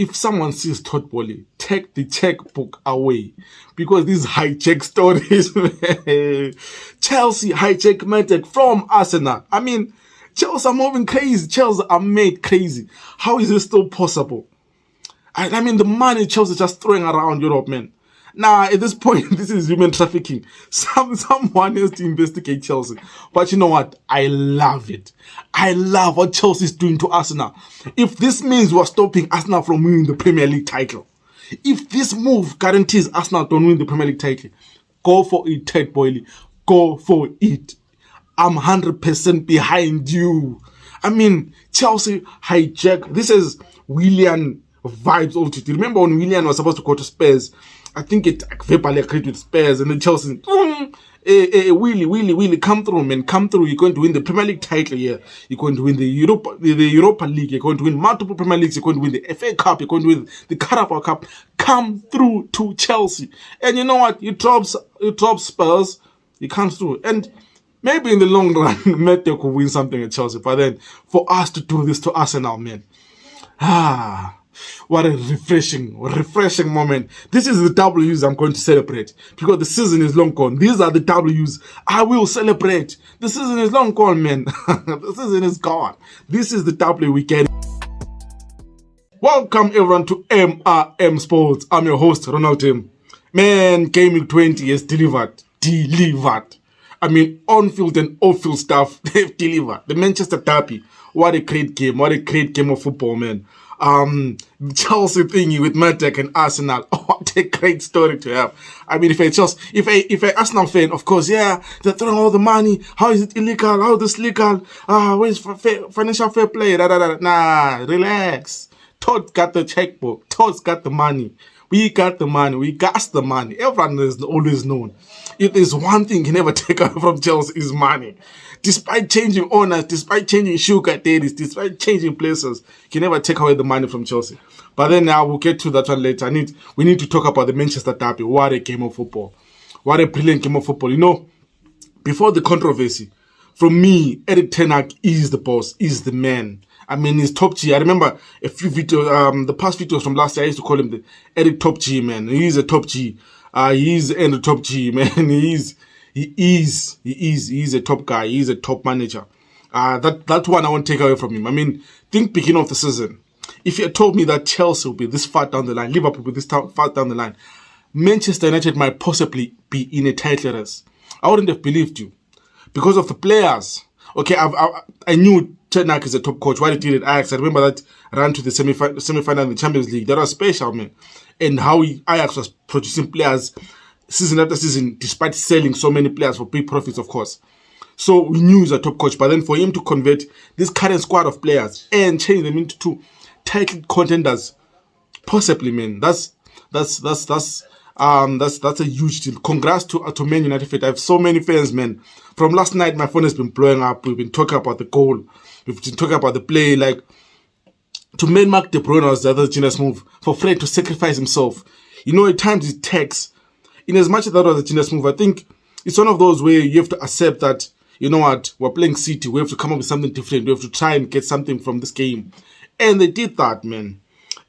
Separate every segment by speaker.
Speaker 1: if someone sees Todd Boehly, take the checkbook away, because these hijack stories, Chelsea hijack Matic from Arsenal. I mean, Chelsea are moving crazy. Chelsea are made crazy. How is this still possible? I mean, the money Chelsea just throwing around Europe, man. Nah, at this point, this is human trafficking. Someone has to investigate Chelsea. But you know what? I love it. I love what Chelsea is doing to Arsenal. If this means we're stopping Arsenal from winning the Premier League title, if this move guarantees Arsenal don't win the Premier League title, go for it, Ted Boehly. Go for it. I'm 100% behind you. I mean, Chelsea hijack. This is Willian vibes all to. Remember when Willian was supposed to go to Spurs? I think it verbally agreed with Spurs, and then Chelsea, Willie, come through, man, come through. You're going to win the Premier League title here. You're going to win the Europa League. You're going to win multiple Premier Leagues. You're going to win the FA Cup. You're going to win the Carabao Cup. Come through to Chelsea. And you know what? You drop Spurs. He comes through. And maybe in the long run, Mete could win something at Chelsea. But then, for us to do this to Arsenal, man. What a refreshing moment. This is the W's I'm going to celebrate, because the season is long gone. These are the W's I will celebrate. The season is long gone, man. The season is gone. This is the W we get. Welcome everyone to MRM Sports. I'm your host, Ronald Tim. Man, GW20 has delivered. I mean, on-field and off-field stuff, they've delivered. The Manchester Derby, what a great game. What a great game of football, man. Chelsea thingy with Matic and Arsenal. Oh, what a great story to have. I mean, if a Arsenal fan, of course, yeah, they're throwing all the money. How is it illegal? How is this legal? Where's financial fair play? Nah, relax. Todd got the checkbook. Todd's got the money. We got the money. We got the money. Everyone is always known. If there's one thing you can never take away from Chelsea, is money. Despite changing owners, despite changing sugar daddies, despite changing places, you can never take away the money from Chelsea. But then now we'll get to that one later. We need to talk about the Manchester Derby. What a game of football. What a brilliant game of football. You know, before the controversy, from me, Erik ten Hag is the boss, is the man. I mean, he's top G. I remember a few videos, the past videos from last year, I used to call him the Erik Top G, man. He's a top G. He is the top G, man. He is a top guy. He is a top manager. That one I won't take away from him. I mean, think beginning of the season. If you had told me that Chelsea will be this far down the line, Liverpool will be this far down the line, Manchester United might possibly be in a title race, I wouldn't have believed you. Because of the players. Okay, I knew ten Hag is a top coach. What he did at Ajax, I remember that run to the semi-final in the Champions League. That was special, man. And how Ajax was producing players season after season, despite selling so many players for big profits, of course. So we knew he's a top coach. But then for him to convert this current squad of players and change them into two title contenders, possibly, man, that's a huge deal. Congrats to Man United fans. I have so many fans, man. From last night, my phone has been blowing up. We've been talking about the goal. We've been talking about the play. Like, to man Mark De Bruyne was the other genius move. For Fred to sacrifice himself. You know, at times it takes. In as much as that was a genius move, I think it's one of those where you have to accept that, you know what, we're playing City. We have to come up with something different. We have to try and get something from this game. And they did that, man.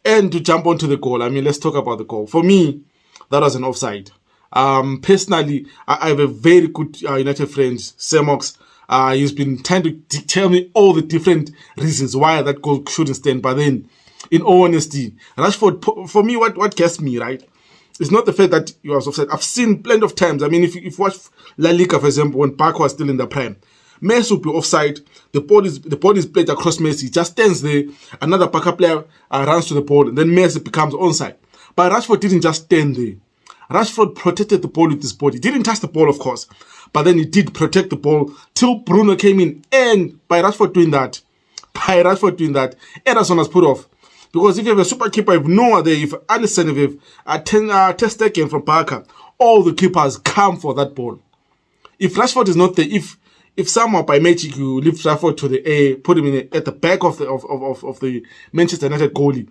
Speaker 1: And to jump onto the goal, I mean, let's talk about the goal. For me, that was an offside. Personally, I have a very good United friend, Semox. He's been trying to tell me all the different reasons why that goal shouldn't stand. But then, in all honesty, Rashford, for me, what gets me, right? It's not the fact that he was offside. I've seen plenty of times. I mean, if you watch La Liga, for example, when Barca was still in the prime, Messi would be offside. The ball is played across Messi. He just stands there. Another Barca player runs to the ball, and then Messi becomes onside. But Rashford didn't just stand there. Rashford protected the ball with his body. He didn't touch the ball, of course, but then he did protect the ball till Bruno came in. And by Rashford doing that, Ederson was put off. Because if you have a super keeper, if Noah there, if Alisson, if you have Ter Stegen from Barca, all the keepers come for that ball. If Rashford is not there, if somehow by magic you lift Rashford to the air, put him at the back of the Manchester United goalie,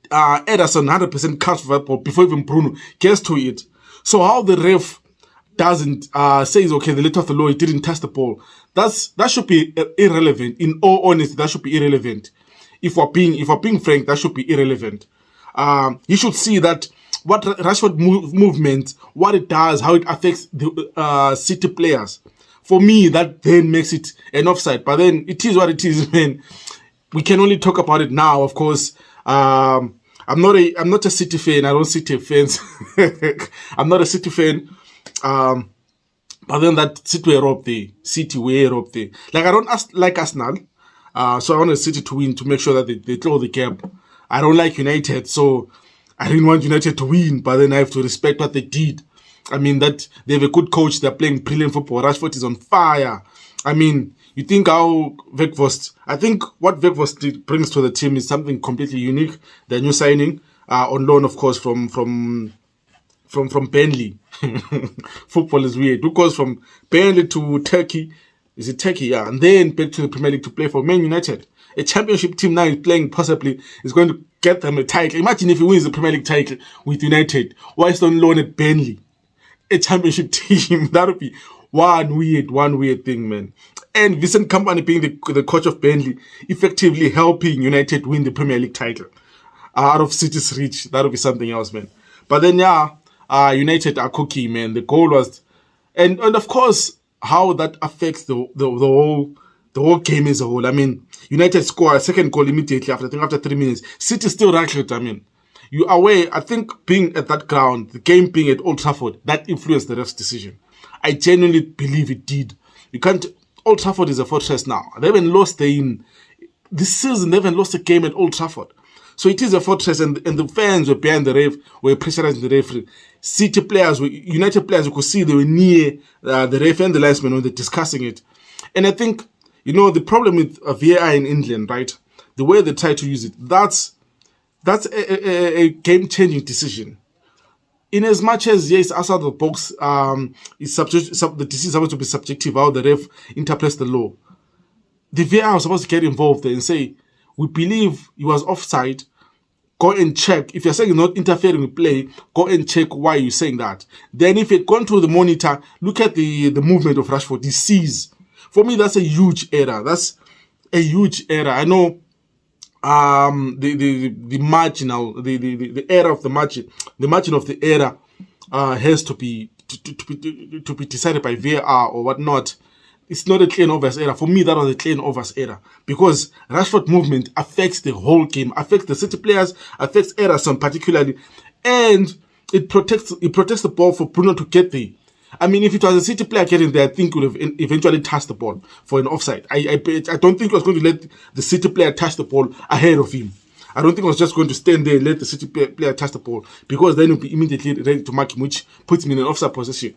Speaker 1: Ederson 100% comes for that ball before even Bruno gets to it. So how the ref doesn't says, okay, the letter of the law, he didn't touch the ball, that should be irrelevant. In all honesty, that should be irrelevant. if we're being frank, that should be irrelevant. You should see that what Rashford movement, what it does, how it affects the City players. For me, that then makes it an offside. But then it is what it is, man. We can only talk about it now, of course. I'm not a City fan. I don't City fans. I'm not a City fan. But then that City were up there. City were up there. Like, I don't like Arsenal. So I want City to win to make sure that they close the gap. I don't like United, so I didn't want United to win, but then I have to respect what they did. I mean, that they have a good coach. They're playing brilliant football. Rashford is on fire. I mean, you think how I think what Weghorst brings to the team is something completely unique. The new signing, on loan, of course, from Burnley. Football is weird. Who goes from Burnley to Turkey? Is it Turkey? Yeah. And then back to the Premier League to play for Man United. A championship team now is playing, possibly is going to get them a title. Imagine if he wins the Premier League title with United. Why is on loan at Burnley? A championship team. That would be one weird thing, man. And Vincent Kompany being the coach of Burnley, effectively helping United win the Premier League title. Out of City's reach. That would be something else, man. But then, United are cooking, man. The goal was... And of course, how that affects the whole game as a whole. I mean, United score a second goal immediately after 3 minutes. City still rattled. I mean, you are aware, I think being at that ground, the game being at Old Trafford, that influenced the ref's decision. I genuinely believe it did. You can't... Old Trafford is a fortress now. They haven't lost this season, they haven't lost a game at Old Trafford. So it is a fortress, and the fans were behind the ref, were pressurizing the referee. City players, United players, you could see they were near the ref and the linesman when they're discussing it. And I think, the problem with VAR in England, right? The way they try to use it, that's a game-changing decision. In as much as, yes, outside the box, the decision is supposed to be subjective, how the ref interprets the law. The VAR was supposed to get involved there and say, we believe he was offside. Go and check. If you're saying not interfering with play, go and check why you're saying that. Then if you'd gone to the monitor, look at the movement of Rashford. He sees. For me, that's a huge error. That's a huge error. I know the error of the margin of the error has to be decided by VAR or whatnot. It's not a clean obvious error. For me, that was a clean obvious error because Rashford movement affects the whole game, affects the City players, affects Ederson particularly, and it protects the ball for Bruno to get there. I mean, if it was a City player getting there, I think he would have eventually touched the ball for an offside. I don't think he was going to let the City player touch the ball ahead of him. I don't think he was just going to stand there and let the City player touch the ball because then he'll be immediately ready to mark him, which puts him in an offside position.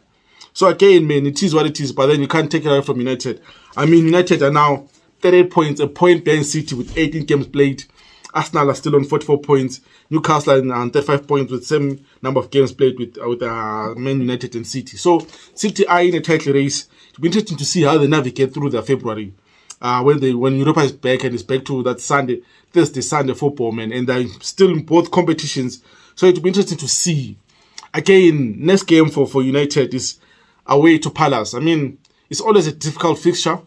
Speaker 1: So again, man, it is what it is, but then you can't take it away from United. I mean, United are now 38 points, a point behind City with 18 games played. Arsenal are still on 44 points. Newcastle are on 35 points with the same number of games played with Man United and City. So City are in a title race. It'll be interesting to see how they navigate through their February. When Europa is back and it's back to that Thursday, Sunday football, man, and they're still in both competitions. So it'll be interesting to see. Again, next game for United is away to Palace. I mean, it's always a difficult fixture.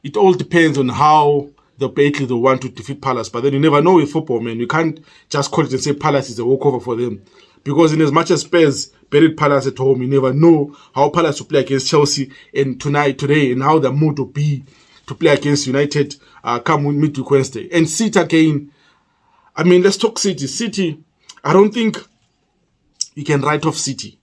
Speaker 1: It all depends on how they want to defeat Palace. But then you never know with football, man. You can't just call it and say Palace is a walkover for them. Because in as much as Spurs buried Palace at home, you never know how Palace will play against Chelsea and today, and how their mood will be to play against United come midweek Wednesday. And City again, I mean, let's talk City. City, I don't think you can write off City.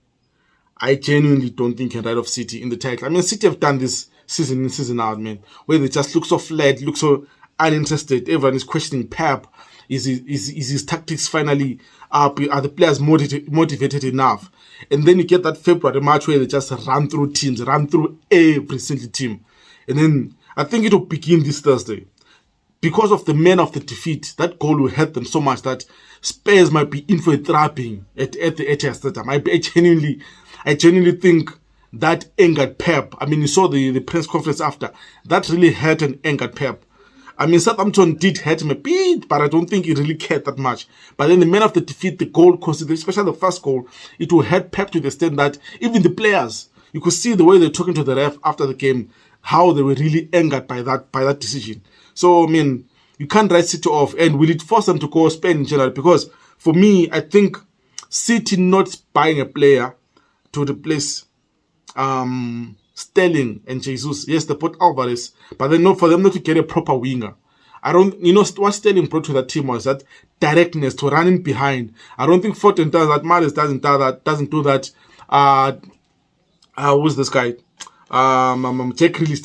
Speaker 1: I genuinely don't think you can write off City in the title. I mean, City have done this season in, season out, man, where they just look so flat, look so uninterested. Everyone is questioning Pep. Is his tactics finally up? Are the players motivated enough? And then you get that February match where they just run through teams, run through every single team. And then I think it will begin this Thursday. Because of the man of the defeat, that goal will hurt them so much that Spurs might be in for a trapping at the Etihad Stadium. I genuinely think that angered Pep. I mean, you saw the press conference after. That really hurt and angered Pep. I mean, Southampton did hurt him a bit, but I don't think he really cared that much. But then the man of the defeat, the goal considered, especially the first goal, it will hurt Pep to the extent that even the players, you could see the way they're talking to the ref after the game, how they were really angered by that decision. So, I mean, You can't write City off. And will it force them to go Spain in January? Because for me, I think City not buying a player to replace Sterling and Jesus. Yes, they put Alvarez, but then not for them not to get a proper winger. I don't, what Sterling brought to that team was that directness to running behind. I don't think Fortin does that. Maris doesn't do that. Who's this guy? Jack Grealish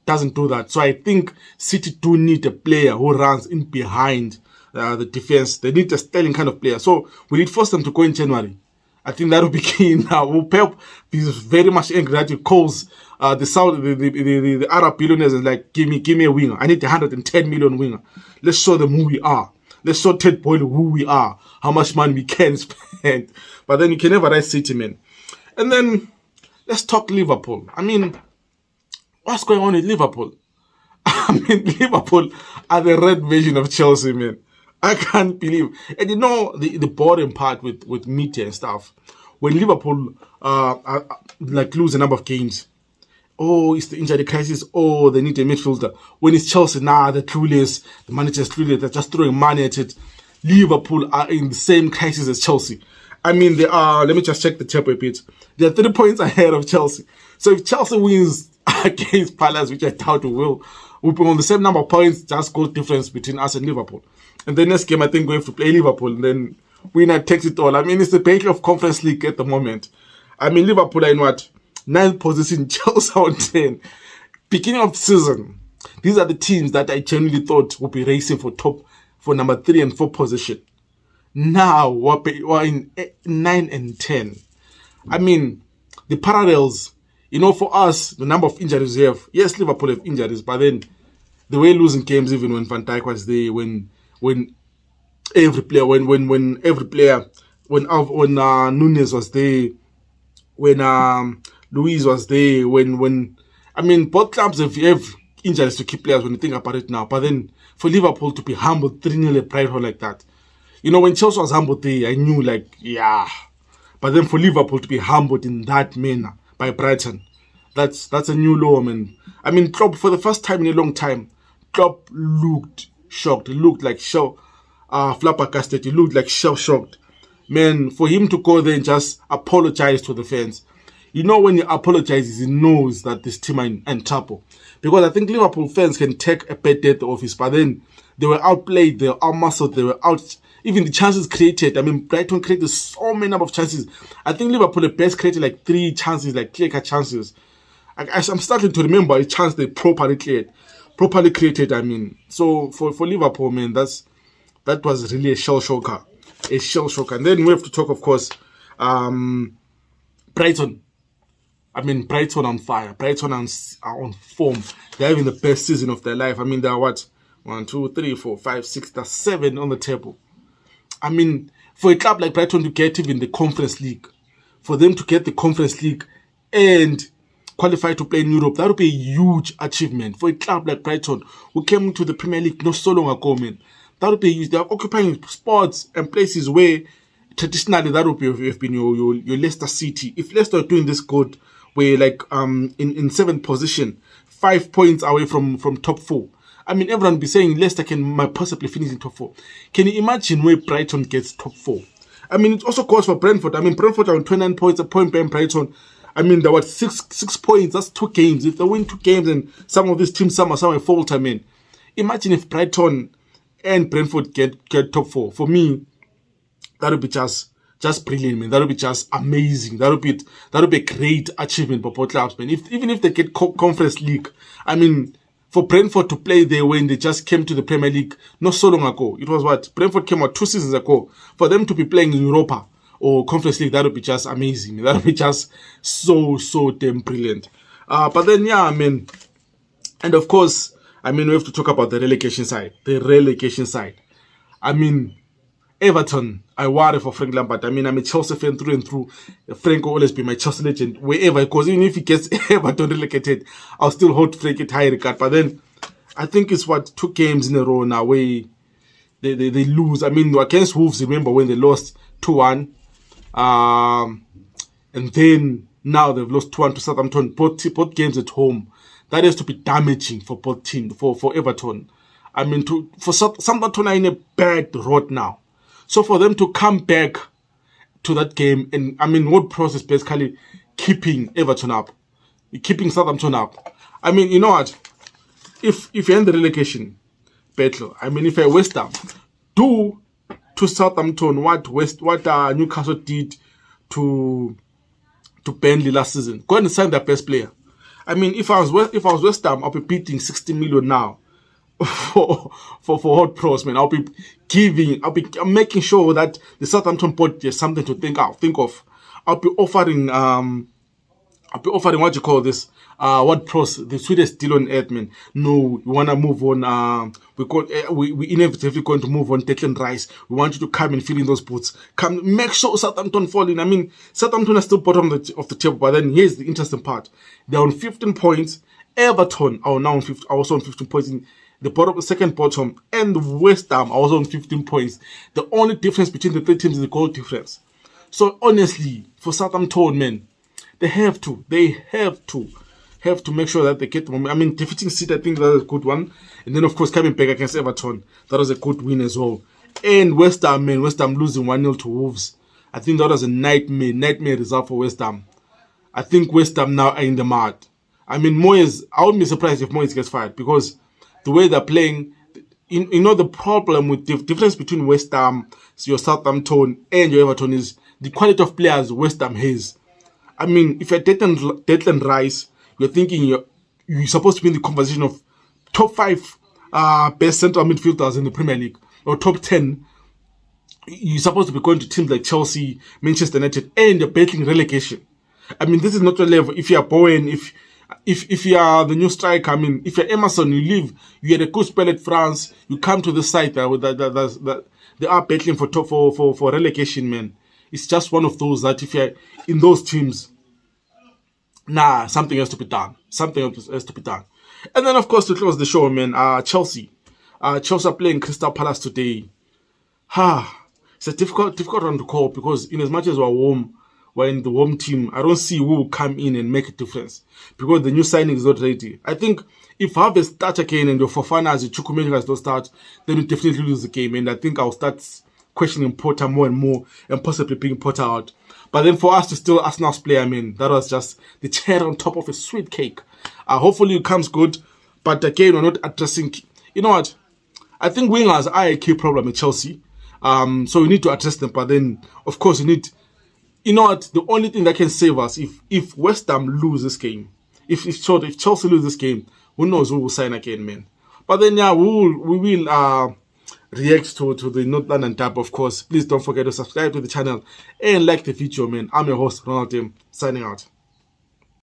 Speaker 1: doesn't do that. So I think City do need a player who runs in behind the defense. They need a Sterling kind of player. So will it force them to go in January? I think that will be key now. Pep is very much angry that he calls the Arab billionaires and like, give me a winger. I need a 110 million winger. Let's show them who we are. Let's show Ted Boyle who we are, how much money we can spend. But then you can never write City, man. And then let's talk Liverpool. I mean, what's going on with Liverpool? I mean, Liverpool are the red version of Chelsea, man. I can't believe. And the boring part with media and stuff, when Liverpool like lose a number of games, oh, it's the injury crisis, oh, they need a midfielder. When it's Chelsea, they're clueless, the manager's clueless, they're just throwing money at it. Liverpool are in the same crisis as Chelsea. I mean, they are, let me just check the table a bit. They're 3 points ahead of Chelsea. So if Chelsea wins against Palace, which I doubt we'll be on the same number of points, just goal difference between us and Liverpool. And the next game, I think we have to play Liverpool, and then winner takes it all. I mean, it's the battle of Conference League at the moment. I mean, Liverpool are in what? 9th position, Chelsea on 10. Beginning of the season, these are the teams that I genuinely thought would be racing for number 3 and 4 position. Now, we're in 9 and 10. I mean, the parallels, for us, the number of injuries we have. Yes, Liverpool have injuries, but then they were losing games even when Van Dijk was there, when every player, when Nunes was there, when Luis was there, I mean, both clubs have injuries to keep players when you think about it now. But then for Liverpool to be humbled 3-0 at Brighton like that, when Chelsea was humbled there, I knew yeah. But then for Liverpool to be humbled in that manner by Brighton, that's a new low, man. I mean, Klopp, for the first time in a long time, Klopp looked shocked. He looked like flabbergasted. He looked like shocked. Man, for him to go there and just apologize to the fans. When he apologizes, he knows that this team are in trouble. Because I think Liverpool fans can take a bad day at the office, but then they were outplayed, they were outmuscled, they were out. Even the chances created, I mean, Brighton created so many number of chances. I think Liverpool at best created like 3 chances, like clear-cut chances. I'm starting to remember a chance they properly created, I mean. So for Liverpool, man, that was really a shell shocker. And then we have to talk, of course, Brighton. I mean, Brighton on fire. Brighton are on form. They're having the best season of their life. I mean, they're what? 1, 2, 3, 4, 5, 6, they're 7 on the table. I mean, for a club like Brighton to get even the Conference League, for them to get the Conference League and qualify to play in Europe, that would be a huge achievement. For a club like Brighton, who came to the Premier League not so long ago, man, that would be huge. They are occupying spots and places where traditionally that would have been your Leicester City. If Leicester are doing this good, we're like in 7th position, 5 points away from top 4. I mean, everyone be saying Leicester might possibly finish in top 4. Can you imagine where Brighton gets top 4? I mean, it also goes for Brentford. I mean, Brentford are on 29 points, a point behind Brighton. I mean, there were 6 points. That's 2 games. If they win 2 games and some of these teams, some fault, I mean, imagine if Brighton and Brentford get top 4. For me, that would be just brilliant, man. That would be just amazing. That would be a great achievement for both clubs, man. Even if they get Conference League, I mean, for Brentford to play there when they just came to the Premier League not so long ago. It was what? Brentford came out 2 seasons ago. For them to be playing in Europa or Conference League, that would be just amazing. That would be just so damn brilliant. But then, yeah, I mean, and of course, I mean, we have to talk about the relegation side. I mean, Everton, I worry for Frank Lampard. I mean, I'm a Chelsea fan through and through. Frank will always be my Chelsea legend wherever, because even if he gets Everton relegated, I'll still hold Frank at high regard. But then, I think it's 2 games in a row now where they lose. I mean, against Wolves, remember when they lost 2-1, and then now they've lost 2-1 to Southampton. Both games at home. That has to be damaging for both teams, for Everton. I mean, for Southampton are in a bad road now. So for them to come back to that game, and I mean, what process basically keeping Everton up, keeping Southampton up. I mean, you know what? If you're in the relegation battle, I mean, if you're West Ham, do to Southampton what Newcastle did to Burnley last season. Go and sign their best player. I mean, if I was West Ham, I'll be bidding 60 million now for hot pros, man. I'll be making sure that the Southampton board there's something to think of. I'll be offering what you call this, what pros, the sweetest deal on earth, man. No, we wanna move on. We inevitably going to move on. Declan Rice, we want you to come and fill in those boots. Come, make sure Southampton fall in. I mean, Southampton are still bottom of the table, but then here's the interesting part: they're on 15 points. Everton are now also on 15 points. In the bottom, the second bottom, and West Ham are also on 15 points. The only difference between the three teams is the goal difference. So honestly, for Southampton, man, they have to make sure that they get the moment. I mean, defeating City, I think that was a good one. And then, of course, coming back against Everton, that was a good win as well. And West Ham losing 1-0 to Wolves. I think that was a nightmare result for West Ham. I think West Ham now are in the mud. I mean, Moyes, I wouldn't be surprised if Moyes gets fired, because the way they're playing, you know, the problem with the difference between West Ham, your Southampton, and your Everton is the quality of players West Ham has. I mean, if you're Declan Rice, you're thinking you're supposed to be in the conversation of top 5 best central midfielders in the Premier League, or top 10. You're supposed to be going to teams like Chelsea, Manchester United, and you're battling relegation. I mean, this is not your level. If you're Bowen, if you are the new striker, I mean, if you're Emerson, you had a good spell at France, you come to the side that they are battling for relegation, man. It's just one of those that if you're in those teams, something has to be done. Something has to be done. And then, of course, to close the show, man, Chelsea. Chelsea are playing Crystal Palace today. It's a difficult one to call, because in as much as we're in the home team, I don't see who will come in and make a difference, because the new signing is not ready. I think if Harvey starts again and your Fofana as a Chukwuemeka guys don't start, then we definitely lose the game. And I think I'll start questioning Potter more and more, and possibly bring Potter out. But then for us to still Arsenal's play, I mean, that was just the cherry on top of a sweet cake. Hopefully it comes good. But again, we're not addressing... You know what? I think wingers are a key problem at Chelsea. So we need to address them. But then, of course, you need... You know what? The only thing that can save us, if West Ham lose this game, if Chelsea lose this game, who knows who will sign again, man. But then, yeah, we will react to the North London Derby, of course. Please don't forget to subscribe to the channel and like the video, man. I'm your host, Ronald M, signing out.